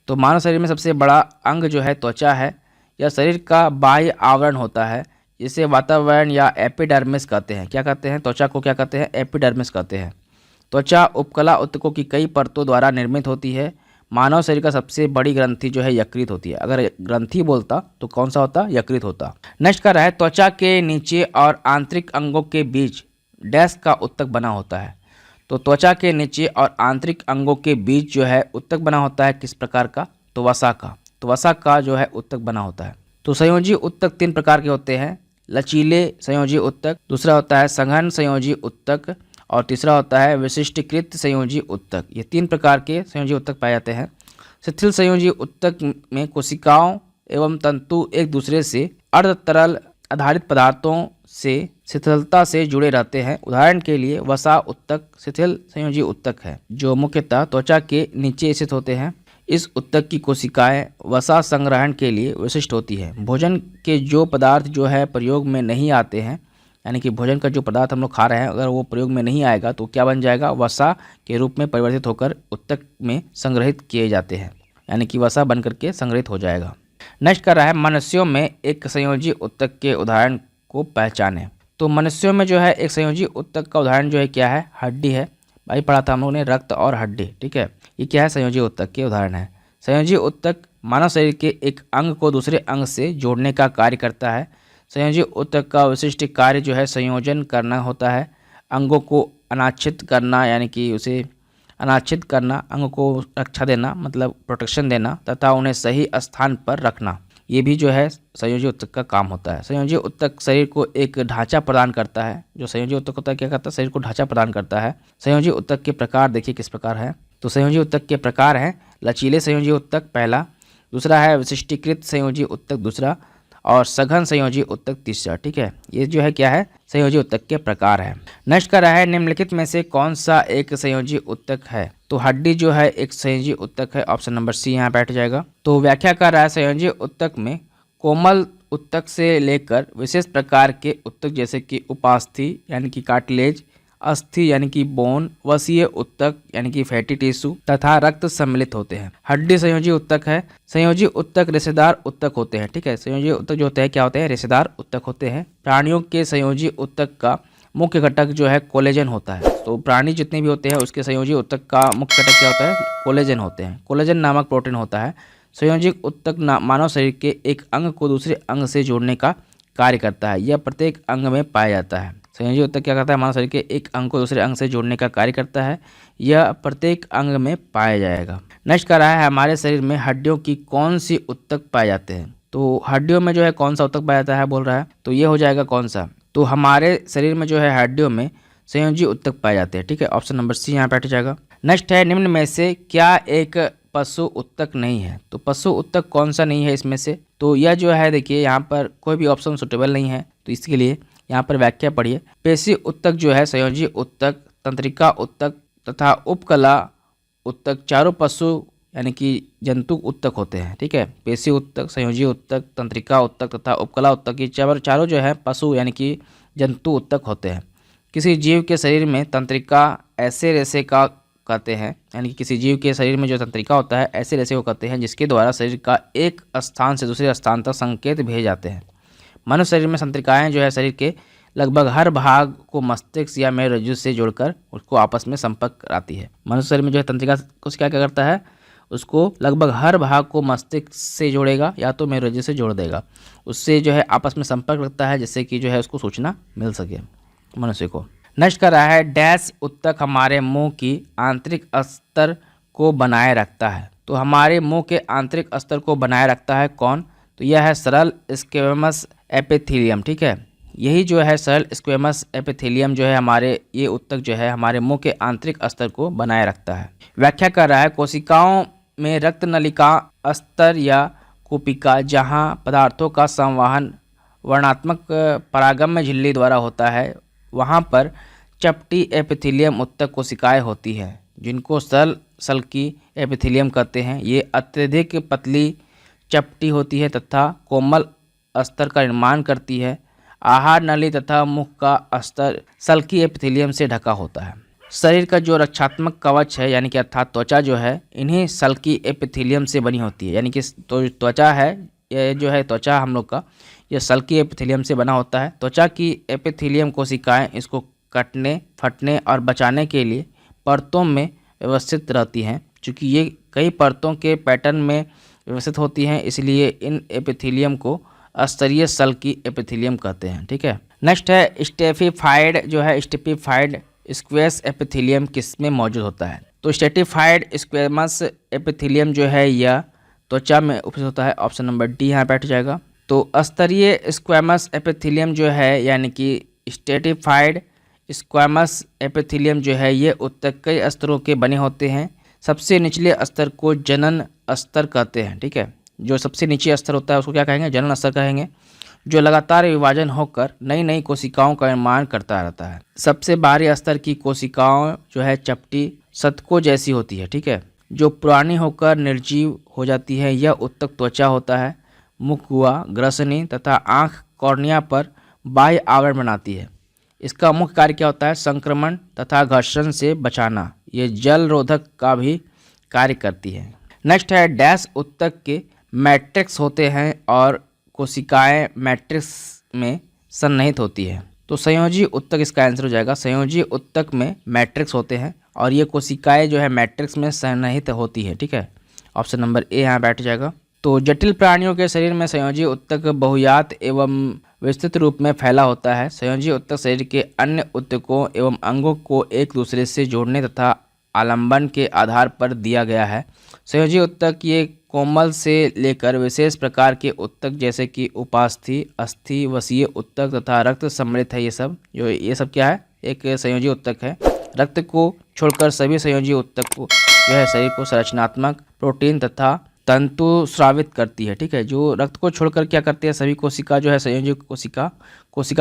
तो मानव शरीर में सबसे बड़ा अंग जो है त्वचा है। यह शरीर का बाह्य आवरण होता है, जिसे वातावरण या एपिडर्मिस कहते हैं। क्या कहते हैं, त्वचा को क्या कहते हैं, एपिडर्मिस कहते हैं। त्वचा उपकला उत्तकों की कई परतों द्वारा निर्मित होती है। मानव शरीर का सबसे बड़ी ग्रंथि जो है यकृत होती है। अगर ग्रंथि बोलता तो कौन सा होता, यकृत होता। नेक्स्ट का रहा है त्वचा के नीचे और आंतरिक अंगों के बीच डैश का उत्तक बना होता है। तो त्वचा के नीचे और आंतरिक अंगों के बीच जो है उत्तक बना होता है किस प्रकार का, तो वसा का। तो वसा का जो है उत्तक बना होता है। तो संयोजी उत्तक 3 प्रकार के होते हैं, लचीले संयोजी उत्तक, दूसरा होता है सघन संयोजी उत्तक और तीसरा होता है विशिष्टीकृत संयोजी उत्तक। ये 3 प्रकार के संयोजी उत्तक पाए जाते हैं। शिथिल संयोजी उत्तक में कोशिकाओं एवं तंतु एक दूसरे से अर्ध तरल आधारित पदार्थों से शिथिलता से जुड़े रहते हैं। उदाहरण के लिए वसा उत्तक शिथिल संयोजी उत्तक है, जो मुख्यतः त्वचा के नीचे स्थित होते हैं। इस उत्तक की कोशिकाएं वसा संग्रहण के लिए विशिष्ट होती है। भोजन के जो पदार्थ जो है प्रयोग में नहीं आते हैं, यानी कि भोजन का जो पदार्थ हम लोग खा रहे हैं अगर वो प्रयोग में नहीं आएगा तो क्या बन जाएगा, वसा के रूप में परिवर्तित होकर उत्तक में संग्रहित किए जाते हैं, यानी कि वसा बन करके संग्रहित हो जाएगा। नेक्स्ट कर रहा है मनुष्यों में एक संयोजी उत्तक के उदाहरण को पहचानें। तो मनुष्यों में जो है एक संयोजी उत्तक का उदाहरण जो है क्या है, हड्डी है। भाई पढ़ा था हम लोगों ने रक्त और हड्डी। ठीक है, ये क्या है, संयोजी उत्तक के उदाहरण है। संयोजी उत्तक मानव शरीर के एक अंग को दूसरे अंग से जोड़ने का कार्य करता है। संयोजी उत्तक का विशिष्ट कार्य जो है संयोजन करना होता है। अंगों को अनाच्छित करना, यानी कि उसे अनाच्छित करना, अंग को रक्षा देना मतलब प्रोटेक्शन देना तथा उन्हें सही स्थान पर रखना, ये भी जो है संयोजी उत्तक का काम होता है। संयोजी उत्तक शरीर को एक ढांचा प्रदान करता है। जो संयोजी उत्तक होता है क्या करता है, शरीर को ढांचा प्रदान करता है। संयोजी उत्तक के प्रकार देखिए किस प्रकार है। तो संयोजी उत्तक के प्रकार हैं लचीले संयोजी उत्तक पहला, दूसरा है विशिष्टीकृत संयोजी उत्तक दूसरा, और सघन संयोजी उत्तक तीसरा। ठीक है, ये जो है क्या है, संयोजी उत्तक के प्रकार है। नेक्स्ट कर रहा है निम्नलिखित में से कौन सा एक संयोजी उत्तक है। तो हड्डी जो है एक संयोजी उत्तक है, ऑप्शन नंबर सी यहाँ बैठ जाएगा। तो व्याख्या कर रहा है संयोजी उत्तक में कोमल उत्तक से लेकर विशेष प्रकार के उत्तक जैसे कि उपास्थि यानी कि कार्टिलेज, अस्थि यानी कि बोन, वसीय उत्तक यानी कि फैटी टिश्यू तथा रक्त सम्मिलित होते हैं। हड्डी संयोजी उत्तक है। संयोजी उत्तक रेशेदार उत्तक होते हैं। ठीक है, संयोजी उत्तक जो होते हैं क्या होते हैं, रेशेदार उत्तक होते हैं। प्राणियों के संयोजी उत्तक का मुख्य घटक जो है कोलेजन होता है। तो प्राणी जितने भी होते हैं उसके संयोजी उत्तक का मुख्य घटक क्या होता है, कोलेजन होते हैं। कोलेजन नामक प्रोटीन होता है। संयोजी उत्तक मानव शरीर के एक अंग को दूसरे अंग से जोड़ने का कार्य करता है। यह प्रत्येक अंग में पाया जाता है। संयोजी उत्तक क्या करता है, मानव शरीर के एक अंग को दूसरे अंग से जोड़ने का कार्य करता है। यह प्रत्येक अंग में पाया जाएगा। नेक्स्ट कर रहा है हमारे शरीर में हड्डियों की कौन सी उत्तक पाए जाते हैं। तो हड्डियों में जो है कौन सा उत्तक पाया जाता है बोल रहा है, तो ये हो जाएगा कौन सा, तो हमारे शरीर में जो है हड्डियों में संयोजी उत्तक पाए जाते हैं। ठीक है, ऑप्शन नंबर सी यहाँ बैठ जाएगा। नेक्स्ट है निम्न में से क्या एक पशु उत्तक नहीं है। तो पशु उत्तक कौन सा नहीं है इसमें से, तो यह जो है देखिए यहाँ पर कोई भी ऑप्शन सुटेबल नहीं है, तो इसके लिए यहाँ पर व्याख्या पढ़िए। पेशी उत्तक जो है संयोजी उत्तक, तंत्रिका उत्तक तथा उपकला उत्तक चारों पशु यानी कि जंतु उत्तक होते हैं, ठीक है। पेशी उत्तक, संयोजी उत्तक, तंत्रिका उत्तक तथा उपकला उत्तक, ये चारों जो है पशु यानी कि जंतु उत्तक होते हैं। किसी जीव के शरीर में तंत्रिका ऐसे रेशे का कहते हैं, यानी कि किसी जीव के शरीर में जो तंत्रिका होता है ऐसे रेशे को कहते हैं जिसके द्वारा शरीर का एक स्थान से दूसरे स्थान तक संकेत भेजे जाते हैं। मनुष्य शरीर में तंत्रिकाएं जो है शरीर के लगभग हर भाग को मस्तिष्क या मेरुरज्जु से जोड़कर उसको आपस में संपर्क कराती है। मनुष्य शरीर में जो है तंत्रिका को क्या क्या करता है, उसको लगभग हर भाग को मस्तिष्क से जोड़ेगा या तो मेरुरज्जु से जोड़ देगा, उससे जो है आपस में संपर्क रखता है जिससे कि जो है उसको सूचना मिल सके मनुष्य को। नेक्स्ट कर रहा है डैश उत्तक हमारे मुंह की आंतरिक स्तर को बनाए रखता है। तो हमारे मुंह के आंतरिक स्तर को बनाए रखता है कौन, तो यह है सरल स्क्वेमस एपिथेलियम, ठीक है। यही जो है सरल स्क्वेमस एपिथेलियम जो है हमारे ये उत्तक जो है हमारे मुंह के आंतरिक स्तर को बनाए रखता है। व्याख्या कर रहा है कोशिकाओं में रक्त नलिका स्तर या कूपिका जहाँ पदार्थों का संवहन वर्णात्मक परागम्य झिल्ली द्वारा होता है, वहाँ पर चपटी एपिथेलियम उत्तक कोशिकाएं होती है जिनको सरल सल्की एपिथेलियम कहते हैं। ये अत्यधिक पतली चपटी होती है तथा कोमल अस्तर का निर्माण करती है। आहार नली तथा मुख का स्तर सल्की एपिथेलियम से ढका होता है। शरीर का जो रक्षात्मक कवच है यानी कि अर्थात त्वचा जो है इन्हीं सल्की एपिथेलियम से बनी होती है, यानी कि तो त्वचा है ये जो है त्वचा हम लोग का यह सल्की एपिथेलियम से बना होता है। त्वचा की एपिथेलियम कोशिकाएं इसको कटने, फटने और बचाने के लिए परतों में व्यवस्थित रहती हैं। चूँकि ये कई परतों के पैटर्न में व्यवस्थित होती हैं इसलिए इन एपिथेलियम को स्तरीय सल्की एपिथेलियम कहते हैं, ठीक है। नेक्स्ट है स्टेफिफाइड जो है स्टेफिफाइड स्क्वेस एपिथेलियम किस में मौजूद होता है, तो स्टेटिफाइड स्क्वेमस एपिथेलियम जो है यह त्वचा में उपस्थित होता है। ऑप्शन नंबर डी यहाँ बैठ जाएगा। तो स्तरीय स्क्वेमस एपिथेलियम जो है यानी कि स्टेटिफाइड स्क्वेमस एपिथेलियम जो है ये उत्तक कई स्तरों के बने होते हैं। सबसे निचले स्तर को जनन स्तर कहते हैं, ठीक है। जो सबसे नीचे स्तर होता है उसको क्या कहेंगे, जनन स्तर कहेंगे, जो लगातार विभाजन होकर नई नई कोशिकाओं का निर्माण करता रहता है। सबसे बाहरी स्तर की कोशिकाओं जो है चपटी शतकों जैसी होती है, ठीक है, जो पुरानी होकर निर्जीव हो जाती है। यह उत्तक त्वचा होता है। मुख हुआ, ग्रसनी तथा आँख कॉर्निया पर बाह्य आवरण बनाती है। इसका मुख्य कार्य क्या होता है, संक्रमण तथा घर्षण से बचाना। ये जल रोधक का भी कार्य करती है। नेक्स्ट है डैश उत्तक के मैट्रिक्स होते हैं और कोशिकाएं मैट्रिक्स में सन्निहित होती है। तो संयोजी उत्तक इसका आंसर हो जाएगा। संयोजी उत्तक में मैट्रिक्स होते हैं और ये कोशिकाएं जो है मैट्रिक्स में सन्निहित होती है, ठीक है। ऑप्शन नंबर ए यहाँ बैठ जाएगा। तो जटिल प्राणियों के शरीर में संयोजी उत्तक बहुयात एवं विस्तृत रूप में फैला होता है। संयोजी उत्तक शरीर के अन्य उत्तकों एवं अंगों को एक दूसरे से जोड़ने तथा आलंबन के आधार पर दिया गया है। संयोजी उत्तक ये कोमल से लेकर विशेष प्रकार के उत्तक जैसे कि उपास्थि, अस्थि, वसीय उत्तक तथा रक्त सम्मिलित है। ये सब क्या है, एक संयोजी उत्तक है। रक्त को छोड़कर सभी संयोजी उत्तक को जो है शरीर को संरचनात्मक प्रोटीन तथा तंतु स्रावित करती है, ठीक है। जो रक्त को छोड़कर क्या करती है, सभी कोशिका जो है संयोजी कोशिका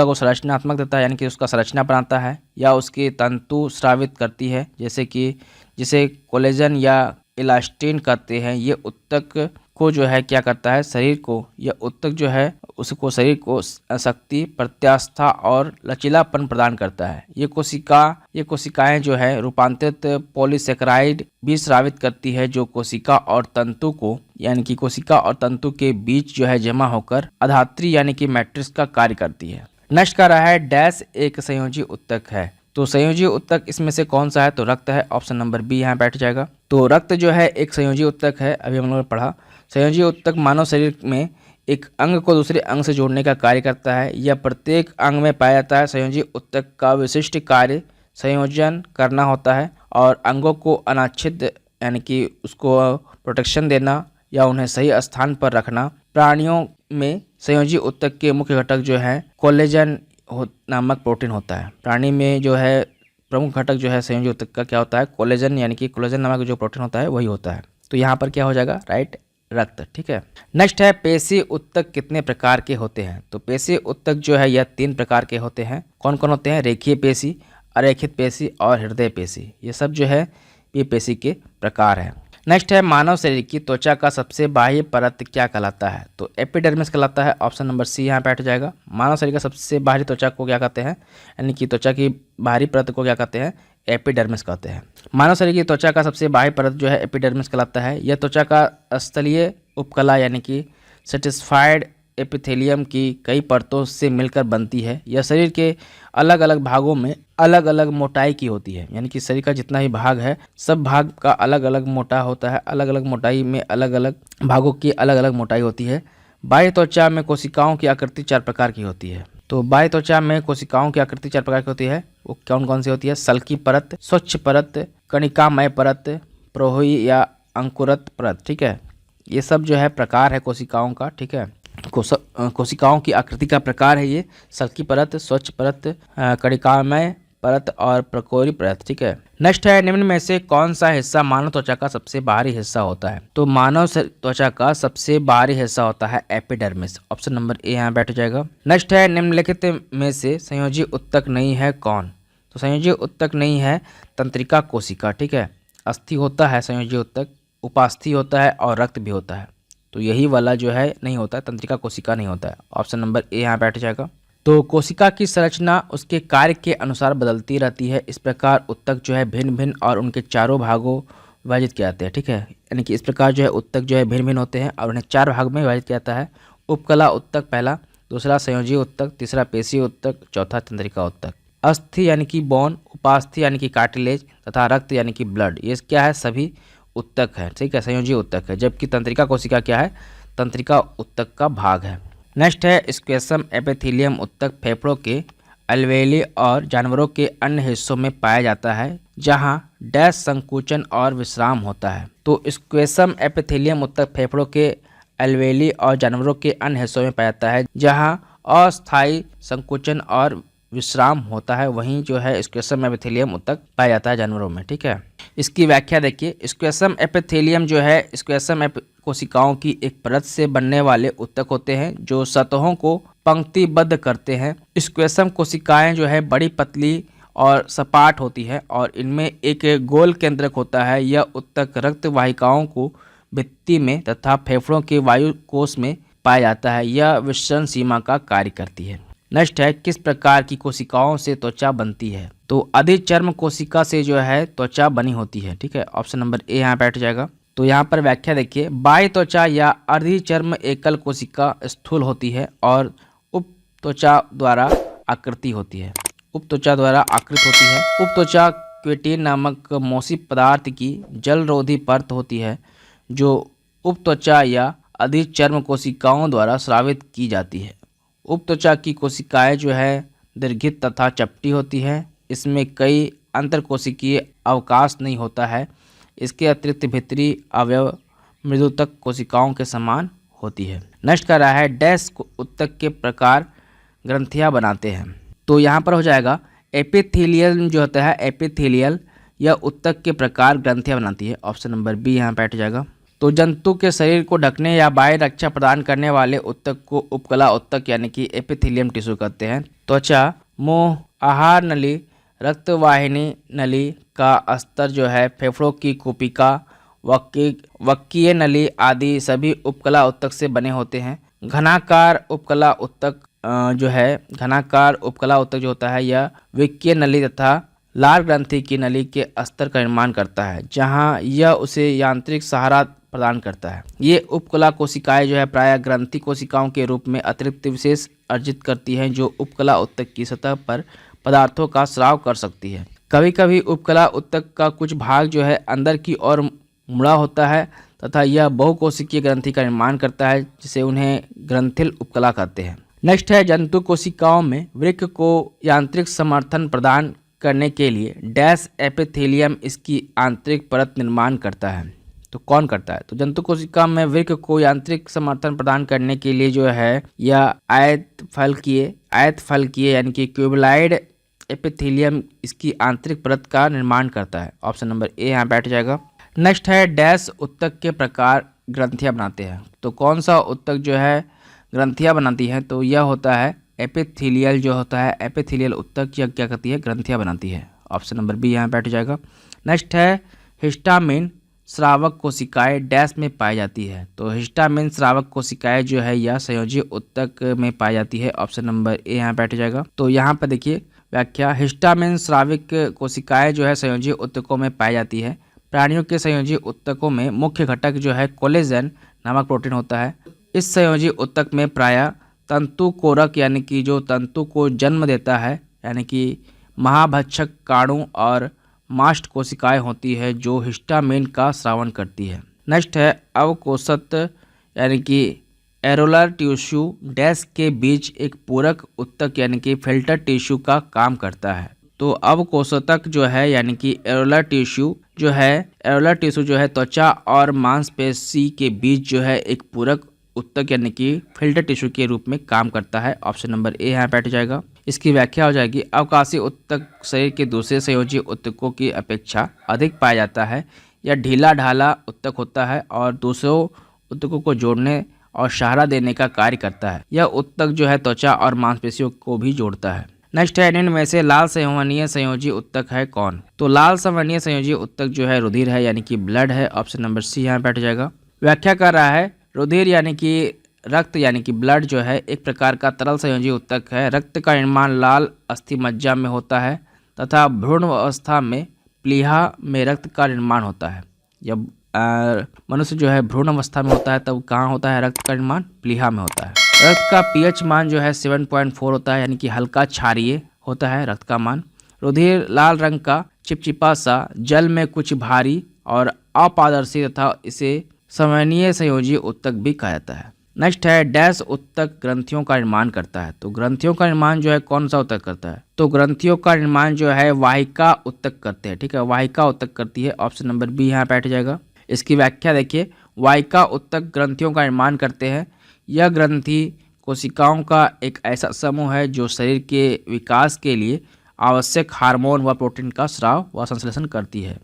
को संरचनात्मक तथा यानी कि उसका संरचना बनाता है या उसके तंतु स्रावित करती है, जैसे कि जिसे कोलेजन या इलास्टिन कहते हैं। ये उत्तक को जो है क्या करता है, शरीर को, यह उत्तक जो है उसको शरीर को शक्ति, प्रत्यास्था और लचीलापन प्रदान करता है। ये कोशिकाएं जो है रूपांतरित पॉलीसेकेराइड भी स्रावित करती है जो कोशिका और तंतु को यानी कि कोशिका और तंतु के बीच जो है जमा होकर अधात्री यानी कि मैट्रिक्स का कार्य करती है। नेक्स्ट का रहा है डैश एक संयोजी उत्तक है। तो संयोजी उत्तक इसमें से कौन सा है, तो रक्त है। ऑप्शन नंबर बी यहाँ बैठ जाएगा। तो रक्त जो है एक संयोजी उत्तक है। अभी हम लोगों ने पढ़ा संयोजी उत्तक मानव शरीर में एक अंग को दूसरे अंग से जोड़ने का कार्य करता है। यह प्रत्येक अंग में पाया जाता है। संयोजी उत्तक का विशिष्ट कार्य संयोजन करना होता है और अंगों को अनाच्छिद्र यानी कि उसको प्रोटेक्शन देना या उन्हें सही स्थान पर रखना। प्राणियों में संयोजी उत्तक के मुख्य घटक जो है कोलेजन नामक प्रोटीन होता है। प्राणी में जो है प्रमुख घटक जो है संयोजी उत्तक का क्या होता है, कोलेजन यानी कि कोलेजन नामक जो प्रोटीन होता है वही होता है। तो यहाँ पर क्या हो जाएगा, राइट, रक्त, ठीक है। नेक्स्ट है पेशी उत्तक कितने प्रकार के होते हैं। तो पेशी उत्तक जो है यह 3 प्रकार के होते हैं। कौन कौन होते हैं, रेखीय पेशी, अरेखित पेशी और हृदय पेशी। ये सब जो है ये पेशी के प्रकार है। नेक्स्ट है मानव शरीर की त्वचा का सबसे बाह्य परत क्या कहलाता है? तो एपिडर्मिस कहलाता है। ऑप्शन नंबर सी यहाँ पे हट जाएगा। मानव शरीर का सबसे बाहरी त्वचा को क्या कहते हैं, यानी कि त्वचा की बाहरी परत को क्या कहते हैं? एपिडर्मिस कहते हैं। मानव शरीर की त्वचा का सबसे बाहरी परत जो है एपिडर्मिस कहलाता है। यह त्वचा का स्थलीय उपकला यानी कि सेटिस्फाइड एपिथेलियम की कई परतों से मिलकर बनती है। यह शरीर के अलग अलग भागों में अलग अलग मोटाई की होती है, यानी कि शरीर का जितना ही भाग है सब भाग का अलग अलग मोटा होता है। अलग अलग मोटाई में अलग अलग भागों की अलग अलग मोटाई होती है। बाह्य त्वचा में कोशिकाओं की आकृति 4 प्रकार की होती है। तो बाह्य त्वचा में कोशिकाओं की आकृति 4 प्रकार की होती है। वो कौन कौन सी होती है? सल्की परत, स्वच्छ परत, कणिकामय परत, प्रोही या अंकुरत परत। ठीक है, ये सब जो है प्रकार है कोशिकाओं का। ठीक है, कोशिकाओं की आकृति का प्रकार है ये सल्की परत, स्वच्छ परत, कणिकामय परत और प्रकोरी परत। ठीक है, नेक्स्ट है निम्न में से कौन सा हिस्सा मानव त्वचा का सबसे बाहरी हिस्सा होता है? तो मानव त्वचा का सबसे बाहरी हिस्सा होता है एपिडर्मिस। ऑप्शन नंबर ए यहाँ बैठ जाएगा। नेक्स्ट है निम्नलिखित में से संयोजी उत्तक नहीं है कौन? तो संयोजी उत्तक नहीं है तंत्रिका कोशिका। ठीक है, अस्थि होता है संयोजी उत्तक, उपास्थि होता है और रक्त भी होता है। तो यही वाला जो है नहीं होता है, तंत्रिका कोशिका नहीं होता है। ऑप्शन नंबर ए यहाँ बैठ जाएगा। तो कोशिका की संरचना उसके कार्य के अनुसार बदलती रहती है। इस प्रकार उत्तक जो है भिन्न भिन्न और उनके चारों भागों विभाजित किए जाते हैं। ठीक है, यानी कि इस प्रकार जो है उत्तक जो है भिन्न भिन्न होते हैं और उन्हें 4 भाग में विभाजित किया जाता है। उपकला उत्तक पहला, दूसरा संयोजी उत्तक, तीसरा पेशी उत्तक, चौथा तंत्रिका उत्तक। अस्थि यानी कि बोन, उपास्थि यानी कि कार्टिलेज तथा रक्त यानी कि ब्लड, ये क्या है? सभी उत्तक है। ठीक है, संयोजी उत्तक है। जबकि तंत्रिका कोशिका क्या है? तंत्रिका उत्तक का भाग है। नेक्स्ट है स्क्वेसम एपिथेलियम उत्तक फेफड़ों के अलवेली और जानवरों के अन्य हिस्सों में पाया जाता है जहां डैश संकुचन और विश्राम होता है। तो स्क्वेसम एपिथेलियम उत्तक फेफड़ों के अलवेली और जानवरों के अन्य हिस्सों में पाया जाता है जहां अस्थायी संकुचन और विश्राम होता है। वहीं जो है स्क्वेसम एपिथेलियम उत्तक पाया जाता है जानवरों में। ठीक है, इसकी व्याख्या देखिए। स्क्वेसम एपिथेलियम जो है स्क्वेसम कोशिकाओं की एक परत से बनने वाले उत्तक होते हैं जो सतहों को पंक्तिबद्ध करते हैं। स्क्वेसम कोशिकाएं जो है बड़ी पतली और सपाट होती है और इनमें एक गोल केंद्रक होता है। यह उत्तक रक्त वाहिकाओं को भित्ति में तथा फेफड़ों के वायु कोश में पाया जाता है। यह विसरण सीमा का कार्य करती है। नेक्स्ट है किस प्रकार की कोशिकाओं से त्वचा बनती है? तो अधिचर्म कोशिका से जो है त्वचा बनी होती है। ठीक है, ऑप्शन नंबर ए यहाँ बैठ जाएगा। तो यहाँ पर व्याख्या देखिए। बाह्य त्वचा या अर्धिचर्म एकल कोशिका स्थूल होती है और उप त्वचा द्वारा आकृति होती है। उप त्वचा द्वारा आकृत होती है। उप त्वचा क्वेटीन नामक मौसी पदार्थ की जलरोधी परत होती है जो उप त्वचा या अधिचर्म कोशिकाओं द्वारा स्रावित की जाती है। उप त्वचा की कोशिकाएं जो है दीर्घित तथा चपटी होती है। इसमें कई अंतरकोशिकीय अवकाश नहीं होता है। इसके अतिरिक्त भीतरी अवयव मृदुतक कोशिकाओं के समान होती है। नेक्स्ट कर रहा है डैश उत्तक के प्रकार ग्रंथियां बनाते हैं। तो यहाँ पर हो जाएगा एपिथेलियल जो होता है एपिथेलियल, यह उत्तक के प्रकार ग्रंथियां बनाती है। ऑप्शन नंबर बी यहाँ बैठ जाएगा। तो जंतु के शरीर को ढकने या बाह्य रक्षा प्रदान करने वाले उत्तक को उपकला उत्तक यानी कि एपिथेलियम टिश्यू कहते हैं। त्वचा, मुंह, आहार नली, रक्तवाहिनी नली का स्तर जो है फेफड़ों की कुपिका, वक्कीय नली आदि सभी उपकला उत्तक से बने होते हैं। घनाकार उपकला उत्तक घनाकार उपकला उत्तक जो होता है यह वक्कीय नली तथा लाल ग्रंथि की नली के स्तर का निर्माण करता है जहां यह उसे यांत्रिक सहारा प्रदान करता है। ये उपकला कोशिकाएं जो है प्रायः ग्रंथि कोशिकाओं के रूप में अतिरिक्त विशेष अर्जित करती हैं जो उपकला उत्तक की सतह पर पदार्थों का स्राव कर सकती है। कभी कभी उपकला उत्तक का कुछ भाग जो है अंदर की ओर मुड़ा होता है तथा यह बहुकोशिकीय ग्रंथि का निर्माण करता है जिसे उन्हें ग्रंथिल उपकला कहते हैं। नेक्स्ट है जंतु कोशिकाओं में वृक्क को यांत्रिक समर्थन प्रदान करने के लिए डैश एपिथेलियम इसकी आंतरिक परत निर्माण करता है। तो कौन करता है? तो जंतु कोशिका में वृक्क को यांत्रिक समर्थन प्रदान करने के लिए जो है यह आयत फलकीय यानी कि क्यूबलाइड एपिथेलियम इसकी आंतरिक परत का निर्माण करता है। ऑप्शन नंबर ए यहाँ बैठ जाएगा। नेक्स्ट है डैश उत्तक के प्रकार ग्रंथियां बनाते हैं। तो कौन सा उत्तक जो है ग्रंथियां बनाती है? तो यह होता है एपिथेलियल जो होता है एपिथेलियल उत्तक यह क्या करती है? ग्रंथियां बनाती है। ऑप्शन नंबर बी यहाँ बैठ जाएगा। नेक्स्ट है हिस्टामिन स्रावक कोशिकाएं डैश में पाई जाती है। तो हिस्टामिन स्रावक कोशिकाएं जो है यह संयोजी ऊतक में पाई जाती है। ऑप्शन नंबर ए यहाँ बैठ जाएगा। तो यहाँ पर देखिए व्याख्या, हिस्टामिन स्राविक कोशिकाएं जो है संयोजी ऊतकों में पाई जाती है। प्राणियों के संयोजी ऊतकों में मुख्य घटक जो है कोलेजन नामक प्रोटीन होता है। इस संयोजी ऊतक में प्रायः तंतु कोरक यानी कि जो तंतु को जन्म देता है यानी कि महाभक्षक काणु और मास्ट कोशिकाएं होती है जो हिस्टामिन का स्रावन करती है। नेक्स्ट है अवकोषत यानी कि एरोलर टिश्यू डैश के बीच एक पूरक ऊतक यानी कि फिल्टर टिश्यू का काम करता है। तो अवकोषतक जो है यानी कि एरोलर टिश्यू जो है त्वचा और मांसपेशी के बीच जो है एक पूरक ऊतक यानी कि फिल्टर टिश्यू के रूप में काम करता है। ऑप्शन नंबर ए यहाँ बैठ जाएगा। इसकी व्याख्या हो जाएगी, अवकाशीय ऊतक शरीर के दूसरे संयोजी ऊतकों की अपेक्षा अधिक पाया जाता है। यह ढीला ढाला ऊतक होता है और दूसरों ऊतकों को जोड़ने और सहारा देने का कार्य करता है। यह ऊतक जो है त्वचा और मांसपेशियों को भी जोड़ता है। नेक्स्ट है, इनमें से लाल संवहनीय संयोजी ऊतक है कौन? तो लाल संवहनीय संयोजी ऊतक जो है रुधिर है यानी कि ब्लड है। ऑप्शन नंबर सी यहाँ बैठ जाएगा। व्याख्या कर रहा है, रुधिर यानी कि रक्त यानी कि ब्लड जो है एक प्रकार का तरल संयोजी ऊतक है। रक्त का निर्माण लाल अस्थि मज्जा में होता है तथा भ्रूण अवस्था में प्लीहा में रक्त का निर्माण होता है। जब मनुष्य जो है भ्रूण अवस्था में होता है तब कहाँ होता है रक्त का निर्माण? प्लीहा में होता है। रक्त का पीएच मान जो है 7.4 होता है यानी कि हल्का क्षारीय होता है रक्त का मान। रुधिर लाल रंग का चिपचिपा सा, जल में कुछ भारी और अपारदर्शी तथा इसे संवहनीय संयोजी ऊतक भी कहा जाता है। नेक्स्ट है, डैश ऊतक ग्रंथियों का निर्माण करता है। तो ग्रंथियों का निर्माण जो है कौन सा ऊतक करता है? तो ग्रंथियों का निर्माण जो है वाहिका ऊतक करते हैं। ठीक है, वाहिका ऊतक करती है। ऑप्शन नंबर बी यहाँ बैठ जाएगा। इसकी व्याख्या देखिए, वाहिका ऊतक ग्रंथियों का निर्माण करते हैं। यह ग्रंथि कोशिकाओं का एक ऐसा समूह है जो शरीर के विकास के लिए आवश्यक हार्मोन व प्रोटीन का स्राव व संश्लेषण करती है।